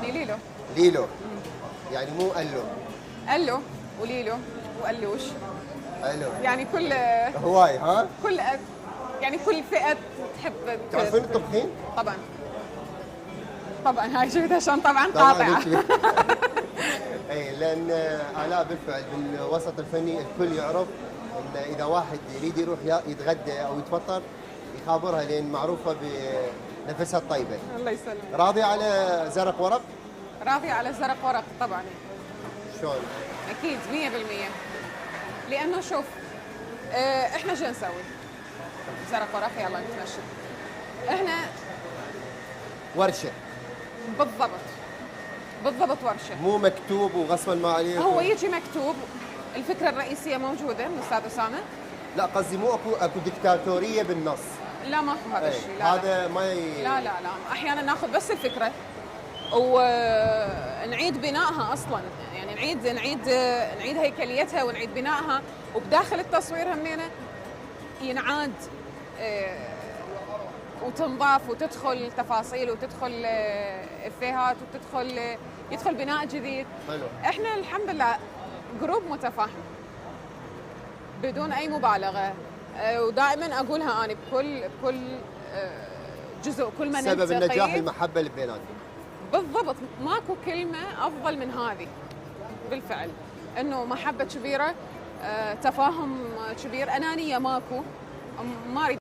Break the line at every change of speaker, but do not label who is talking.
أنا ليلو.
ليلو. يعني مو ألو.
ألو وليلو وألوش.
ألو.
يعني كل
هواي ها؟
يعني كل فئة تحب.
تعرفين الطبخين؟
طبعا. طبعا هاي شفتها شلون طبعا قاطعة.
اي لان آلاء بالفعل بالوسط الفني الكل يعرف ان اذا واحد يريد يروح يتغدى او يتفطر يخابرها لان معروفه بنفسها الطيبه.
الله يسلمك.
راضي على زرق ورق؟
راضية على زرق ورق طبعا.
شلون؟
أكيد 100%. لأنه شوف إحنا شو نسوي؟ زرق ورق يلا نتمشى. إحنا
ورشه.
بالضبط ورشة.
مو مكتوب وغصبا ما عليه.
هو يجي مكتوب. الفكرة الرئيسية موجودة من أستاذ أسامة.
لا قصدي مو اكو دكتاتوريه بالنص.
لا ماكو هذا الشيء. لا
هذا ما
لا احيانا ناخذ بس الفكره ونعيد بنائها اصلا، يعني نعيد هيكليتها ونعيد بنائها، وبداخل التصوير همينه ينعاد وتنضاف وتدخل تفاصيل وتدخل افيهات يدخل بناء جديد.
حلو.
احنا الحمد لله جروب متفاهم بدون اي مبالغه، ودائما اقولها انا بكل جزء كل ما
سبب
نلتقي.
النجاح المحبه اللي بيناتكم.
بالضبط، ماكو كلمه افضل من هذه بالفعل، انه محبه كبيره، تفاهم كبير، انانيه ماكو، ما اريد